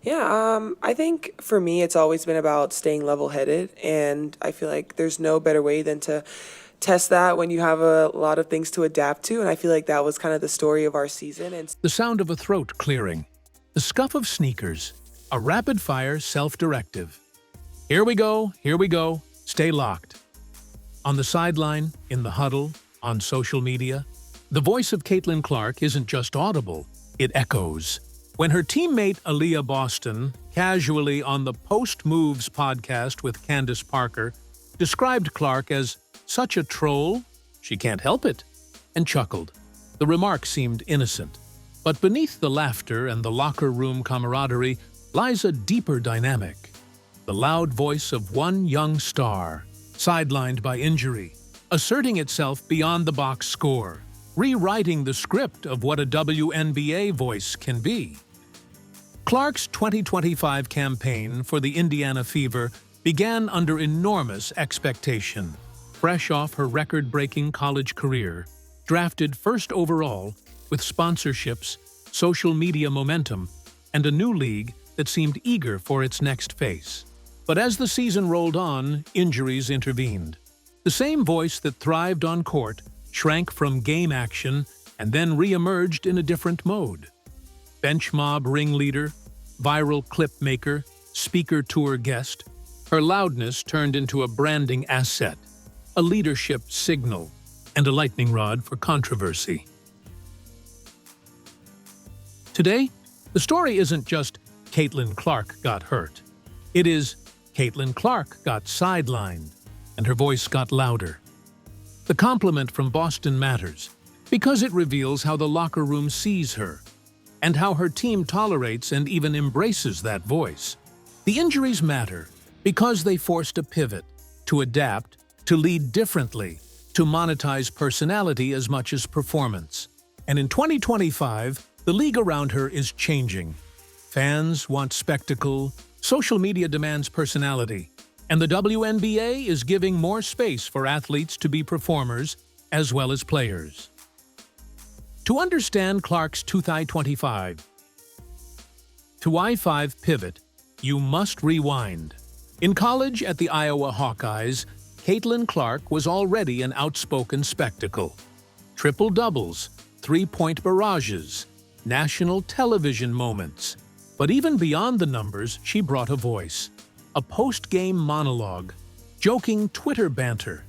I think for me, it's always been about staying level-headed, and I feel like there's no better way than to test that when you have a lot of things to adapt to, and I feel like that was kind of the story of our season. And The sound of a throat clearing, the scuff of sneakers, a rapid-fire self-directive. Here we go, stay locked. On the sideline, in the huddle, on social media, the voice of Caitlin Clark isn't just audible, it echoes. When her teammate Aliyah Boston, casually on the Post Moves podcast with Candace Parker, described Clark as such a troll, she can't help it, and chuckled. The remark seemed innocent. But beneath the laughter and the locker room camaraderie lies a deeper dynamic. The loud voice of one young star, sidelined by injury, asserting itself beyond the box score, rewriting the script of what a WNBA voice can be. Clark's 2025 campaign for the Indiana Fever began under enormous expectation. Fresh off her record-breaking college career, drafted first overall, with sponsorships, social media momentum, and a new league that seemed eager for its next phase. But as the season rolled on, injuries intervened. The same voice that thrived on court shrank from game action and then re-emerged in a different mode. Bench mob ringleader, viral clip maker, speaker tour guest, her loudness turned into a branding asset, a leadership signal, and a lightning rod for controversy. Today, the story isn't just Caitlin Clark got hurt. It is Caitlin Clark got sidelined, and her voice got louder. The compliment from Boston matters because it reveals how the locker room sees her and how her team tolerates and even embraces that voice. The injuries matter because they forced a pivot, to adapt, to lead differently, to monetize personality as much as performance. And in 2025, the league around her is changing. Fans want spectacle, social media demands personality, and the WNBA is giving more space for athletes to be performers as well as players. To understand Clark's 2025 to I-5 pivot, you must rewind. In college at the Iowa Hawkeyes, Caitlin Clark was already an outspoken spectacle. Triple-doubles, three-point barrages, national television moments. But even beyond the numbers, she brought a voice. A post-game monologue, joking Twitter banter,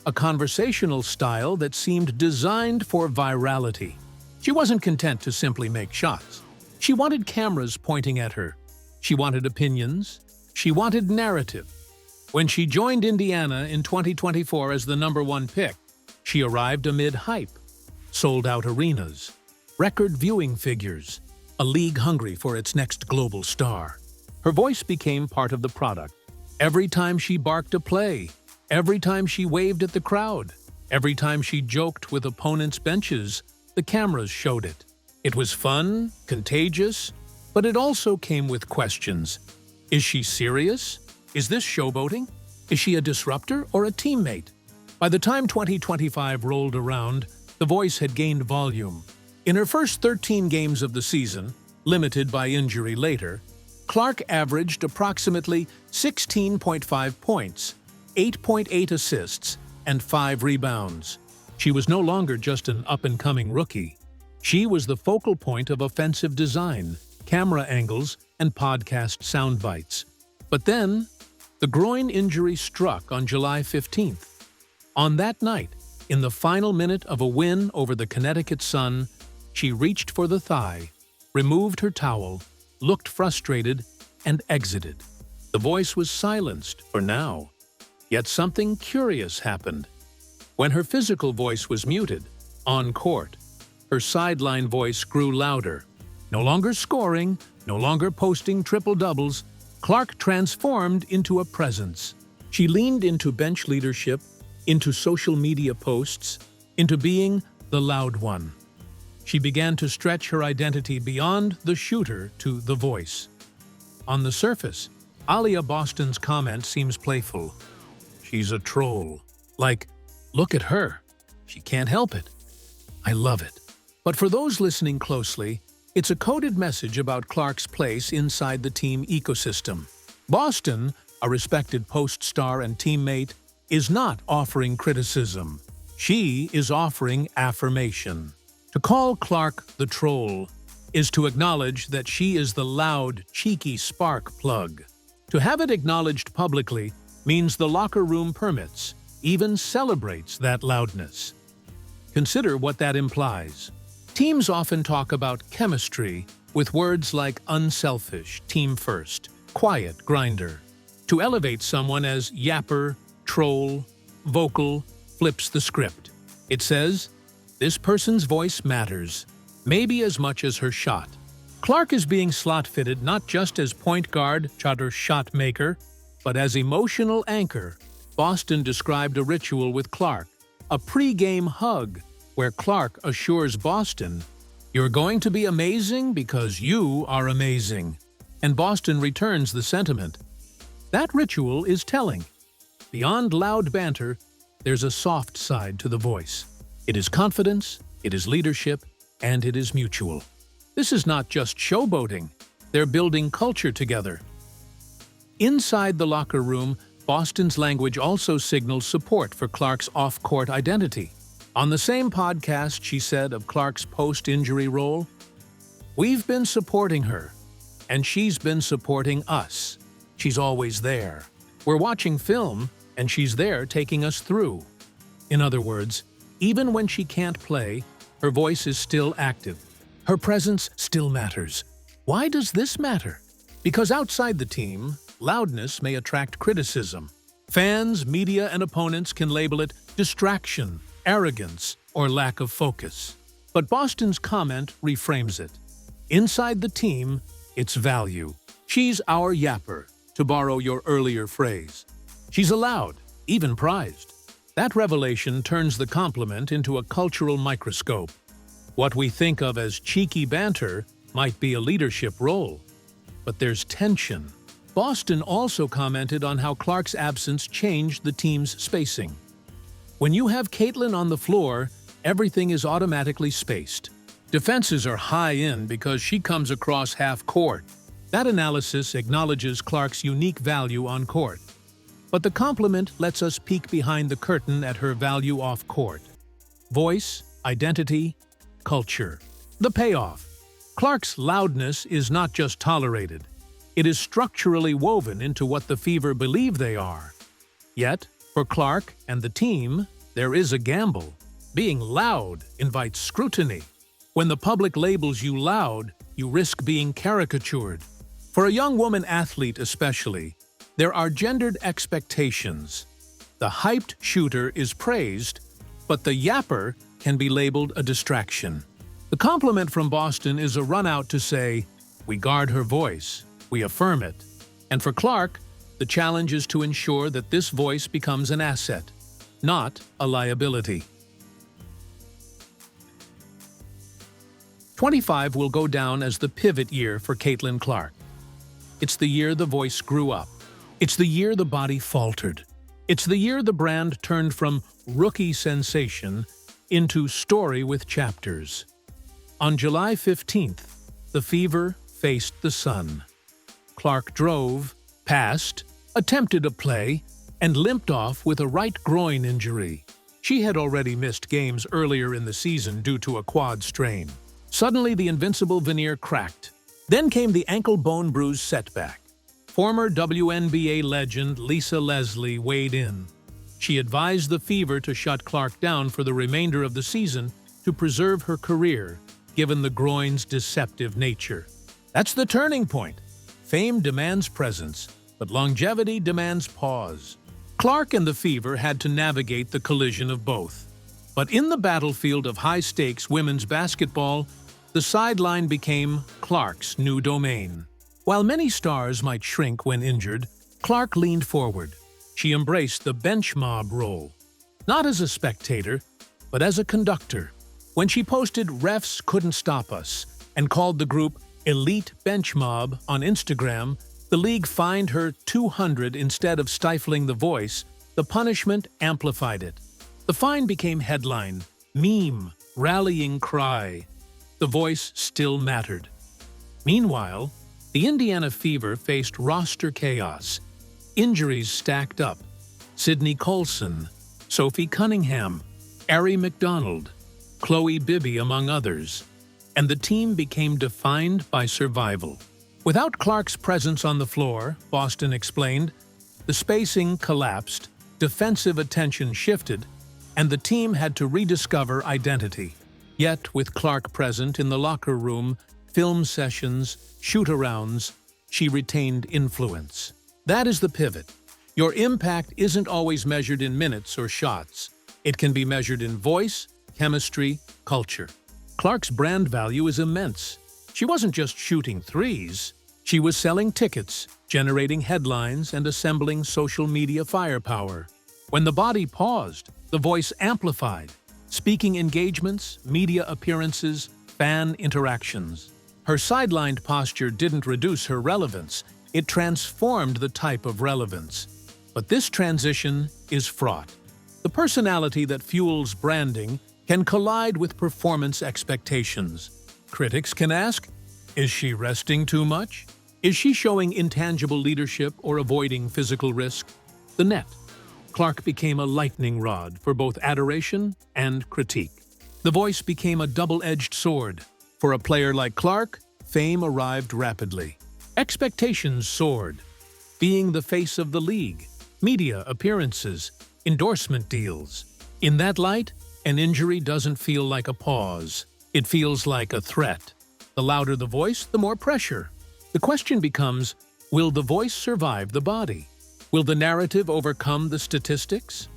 a conversational style that seemed designed for virality. She wasn't content to simply make shots. She wanted cameras pointing at her. She wanted opinions. She wanted narrative. When she joined Indiana in 2024 as the #1 pick, she arrived amid hype, sold-out arenas, record viewing figures, a league hungry for its next global star. Her voice became part of the product. Every time she barked a play, every time she waved at the crowd, every time she joked with opponents' benches, the cameras showed it. It was fun, contagious, but it also came with questions. Is she serious? Is this showboating? Is she a disruptor or a teammate? By the time 2025 rolled around, the voice had gained volume. In her first 13 games of the season, limited by injury later, Clark averaged approximately 16.5 points, 8.8 assists, and 5 rebounds. She was no longer just an up-and-coming rookie. She was the focal point of offensive design, camera angles, and podcast sound bites. But then, the groin injury struck on July 15th. On that night, in the final minute of a win over the Connecticut Sun, she reached for the thigh, removed her towel, looked frustrated, and exited. The voice was silenced for now. Yet something curious happened. When her physical voice was muted, on court, her sideline voice grew louder. No longer scoring, no longer posting triple-doubles, Clark transformed into a presence. She leaned into bench leadership, into social media posts, into being the loud one. She began to stretch her identity beyond the shooter to the voice. On the surface, Aliyah Boston's comment seems playful. She's a troll. Like, look at her. She can't help it. I love it. But for those listening closely, It's a coded message about Clark's place inside the team ecosystem. Boston, a respected Post star and teammate, is not offering criticism. She is offering affirmation. To call Clark the troll is to acknowledge that she is the loud, cheeky spark plug. To have it acknowledged publicly means the locker room permits, even celebrates that loudness. Consider what that implies. Teams often talk about chemistry with words like unselfish, team first, quiet, grinder. To elevate someone as yapper, troll, vocal, flips the script. It says, this person's voice matters, maybe as much as her shot. Clark is being slot-fitted not just as point guard, chutter shot maker, but as emotional anchor. Boston described a ritual with Clark, a pre-game hug, where Clark assures Boston, "You're going to be amazing because you are amazing." And Boston returns the sentiment. That ritual is telling. Beyond loud banter, there's a soft side to the voice. It is confidence, it is leadership, and it is mutual. This is not just showboating. They're building culture together. Inside the locker room, Boston's language also signals support for Clark's off-court identity. On the same podcast, she said of Clark's post-injury role, "We've been supporting her, and she's been supporting us. She's always there. We're watching film, and she's there taking us through." In other words, even when she can't play, her voice is still active. Her presence still matters. Why does this matter? Because outside the team, loudness may attract criticism. Fans, media, and opponents can label it distraction, arrogance, or lack of focus. But Boston's comment reframes it. Inside the team, it's value. She's our yapper, to borrow your earlier phrase. She's allowed, even prized. That revelation turns the compliment into a cultural microscope. What we think of as cheeky banter might be a leadership role. But there's tension. Boston also commented on how Clark's absence changed the team's spacing. When you have Caitlin on the floor, everything is automatically spaced. Defenses are high in because she comes across half court. That analysis acknowledges Clark's unique value on court. But the compliment lets us peek behind the curtain at her value off court. Voice, identity, culture. The payoff. Clark's loudness is not just tolerated. It is structurally woven into what the Fever believe they are. Yet, for Clark and the team, there is a gamble. Being loud invites scrutiny. When the public labels you loud, you risk being caricatured. For a young woman athlete especially, there are gendered expectations. The hyped shooter is praised, but the yapper can be labeled a distraction. The compliment from Boston is a run-out to say, we guard her voice, we affirm it. And for Clark, the challenge is to ensure that this voice becomes an asset, not a liability. 25 will go down as the pivot year for Caitlin Clark. It's the year the voice grew up. It's the year the body faltered. It's the year the brand turned from rookie sensation into story with chapters. On July 15th, the Fever faced the Sun. Clark drove, passed, attempted a play, and limped off with a right groin injury. She had already missed games earlier in the season due to a quad strain. Suddenly, the invincible veneer cracked. Then came the ankle bone bruise setback. Former WNBA legend Lisa Leslie weighed in. She advised the Fever to shut Clark down for the remainder of the season to preserve her career, given the groin's deceptive nature. That's the turning point. Fame demands presence, but longevity demands pause. Clark and the Fever had to navigate the collision of both. But in the battlefield of high-stakes women's basketball, the sideline became Clark's new domain. While many stars might shrink when injured, Clark leaned forward. She embraced the bench mob role, not as a spectator, but as a conductor. When she posted "Refs couldn't stop us" and called the group Elite Bench Mob on Instagram, the league fined her $200 instead of stifling the voice. The punishment amplified it. The fine became headline, meme, rallying cry. the voice still mattered. Meanwhile, the Indiana Fever faced roster chaos. Injuries stacked up. Sydney Colson, Sophie Cunningham, Ari McDonald, Chloe Bibby, among others. And the team became defined by survival. Without Clark's presence on the floor, Boston explained, the spacing collapsed, defensive attention shifted, and the team had to rediscover identity. Yet, with Clark present in the locker room, film sessions, shoot-arounds, she retained influence. That is the pivot. Your impact isn't always measured in minutes or shots. It can be measured in voice, chemistry, culture. Clark's brand value is immense. She wasn't just shooting threes. She was selling tickets, generating headlines, and assembling social media firepower. When the body paused, the voice amplified. Speaking engagements, media appearances, fan interactions. Her sidelined posture didn't reduce her relevance. It transformed the type of relevance. But this transition is fraught. The personality that fuels branding can collide with performance expectations. Critics can ask, is she resting too much? Is she showing intangible leadership or avoiding physical risk? The net. Clark became a lightning rod for both adoration and critique. The voice became a double-edged sword. For a player like Clark, fame arrived rapidly. Expectations soared. Being the face of the league, media appearances, endorsement deals. In that light, an injury doesn't feel like a pause. It feels like a threat. The louder the voice, the more pressure. The question becomes, will the voice survive the body? Will the narrative overcome the statistics?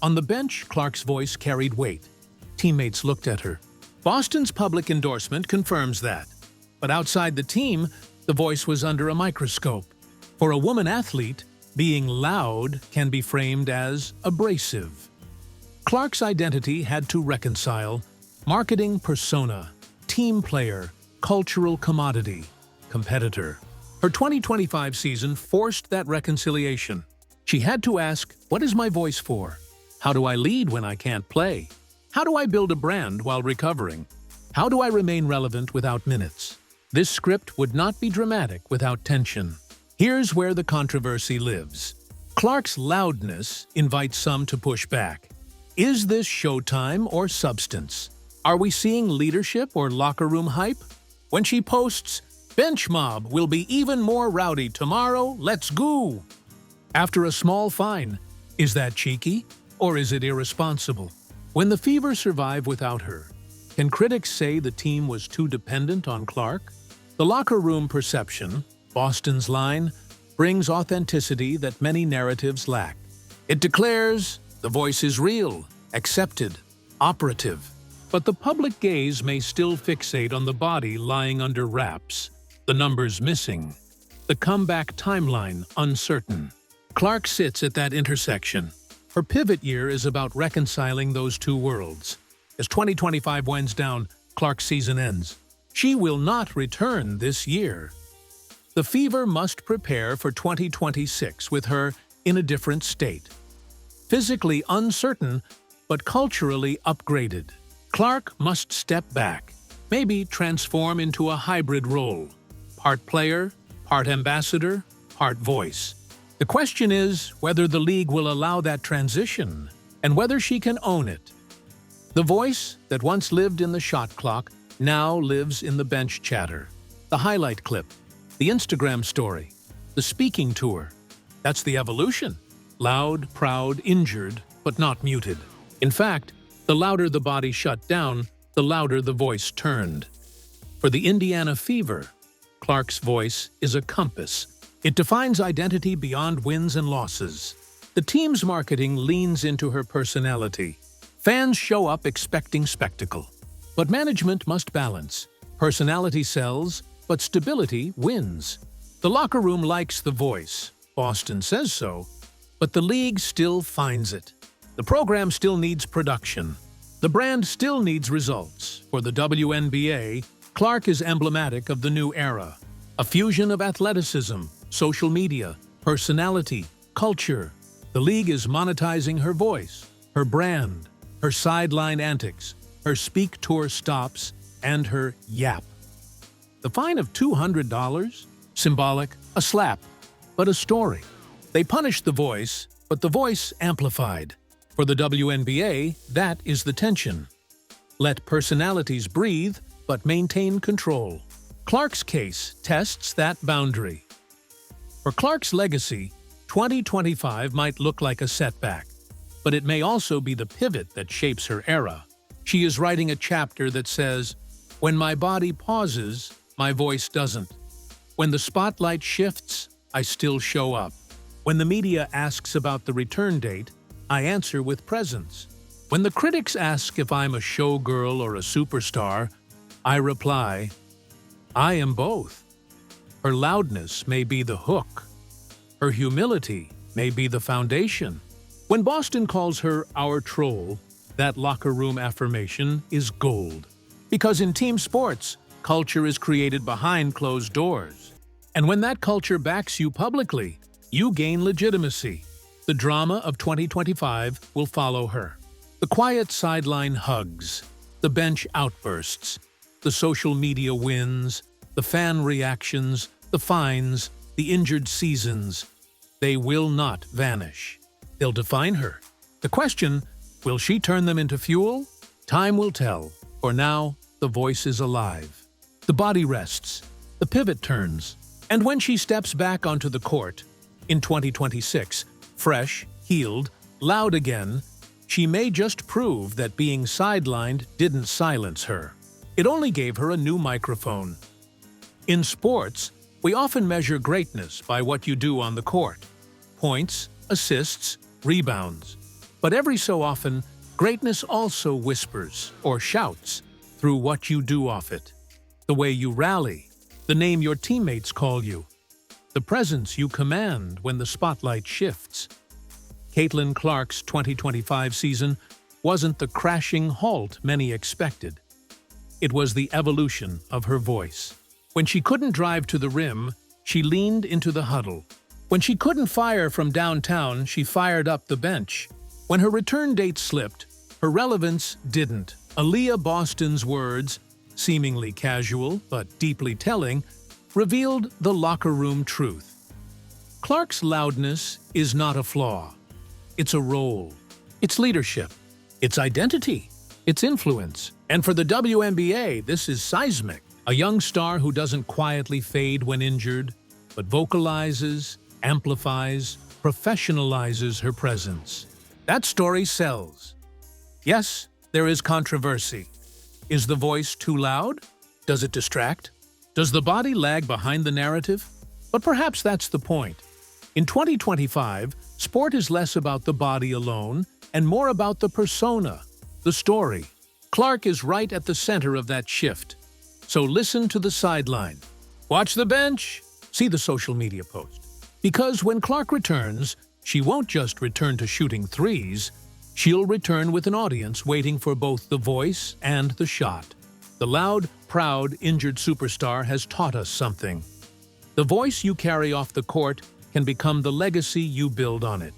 On the bench, Clark's voice carried weight. Teammates looked at her. Boston's public endorsement confirms that. But outside the team, the voice was under a microscope. For a woman athlete, being loud can be framed as abrasive. Clark's identity had to reconcile marketing persona, team player, cultural commodity, competitor. Her 2025 season forced that reconciliation. She had to ask, what is my voice for? How do I lead when I can't play? How do I build a brand while recovering? How do I remain relevant without minutes? This script would not be dramatic without tension. Here's where the controversy lives. Clark's loudness invites some to push back. Is this showtime or substance? Are we seeing leadership or locker room hype? When she posts, "Bench mob will be even more rowdy tomorrow, let's go!" After a small fine, is that cheeky or is it irresponsible? When the Fever survive without her, can critics say the team was too dependent on Clark? The locker room perception, Boston's line, brings authenticity that many narratives lack. It declares, the voice is real, accepted, operative. But the public gaze may still fixate on the body lying under wraps, the numbers missing, the comeback timeline uncertain. Clark sits at that intersection. Her pivot year is about reconciling those two worlds. As 2025 winds down, Clark's season ends. She will not return this year. The Fever must prepare for 2026 with her in a different state. Physically uncertain, but culturally upgraded. Clark must step back, maybe transform into a hybrid role. Part player, part ambassador, part voice. The question is whether the league will allow that transition and whether she can own it. The voice that once lived in the shot clock now lives in the bench chatter, the highlight clip, the Instagram story, the speaking tour. That's the evolution. Loud, proud, injured, but not muted. In fact, the louder the body shut down, the louder the voice turned. For the Indiana Fever, Clark's voice is a compass. It defines identity beyond wins and losses. The team's marketing leans into her personality. Fans show up expecting spectacle. But management must balance. Personality sells, but stability wins. The locker room likes the voice. Boston says so. But the league still finds it. The program still needs production. The brand still needs results. For the WNBA, Clark is emblematic of the new era. A fusion of athleticism, social media, personality, culture. The league is monetizing her voice, her brand, her sideline antics, her speak tour stops, and her yap. The fine of $200? Symbolic, a slap, but a story. They punished the voice, but the voice amplified. For the WNBA, that is the tension. Let personalities breathe, but maintain control. Clark's case tests that boundary. For Clark's legacy, 2025 might look like a setback, but it may also be the pivot that shapes her era. She is writing a chapter that says, "When my body pauses, my voice doesn't. When the spotlight shifts, I still show up. When the media asks about the return date, I answer with presence. When the critics ask if I'm a showgirl or a superstar, I reply, I am both." Her loudness may be the hook. Her humility may be the foundation. When Boston calls her our troll, that locker room affirmation is gold. Because in team sports, culture is created behind closed doors. And when that culture backs you publicly, you gain legitimacy. The drama of 2025 will follow her. The quiet sideline hugs, the bench outbursts, the social media wins, the fan reactions, the fines, the injured seasons. They will not vanish. They'll define her. The question, will she turn them into fuel? Time will tell. For now, the voice is alive. The body rests. The pivot turns. And when she steps back onto the court, in 2026, fresh, healed, loud again, she may just prove that being sidelined didn't silence her. It only gave her a new microphone. In sports, we often measure greatness by what you do on the court. Points, assists, rebounds. But every so often, greatness also whispers or shouts through what you do off it. The way you rally, the name your teammates call you, the presence you command when the spotlight shifts. Caitlin Clark's 2025 season wasn't the crashing halt many expected. It was the evolution of her voice. When she couldn't drive to the rim, she leaned into the huddle. When she couldn't fire from downtown, she fired up the bench. When her return date slipped, her relevance didn't. Aliyah Boston's words, seemingly casual but deeply telling, revealed the locker room truth. Clark's loudness is not a flaw. It's a role. It's leadership. It's identity. It's influence. And for the WNBA, this is seismic. A young star who doesn't quietly fade when injured, but vocalizes, amplifies, professionalizes her presence. That story sells. Yes, there is controversy. Is the voice too loud? Does it distract? Does the body lag behind the narrative? But perhaps that's the point. In 2025, sport is less about the body alone and more about the persona, the story. Clark is right at the center of that shift. So listen to the sideline. Watch the bench. See the social media post. Because when Clark returns, she won't just return to shooting threes. She'll return with an audience waiting for both the voice and the shot. The loud, proud, injured superstar has taught us something. The voice you carry off the court can become the legacy you build on it.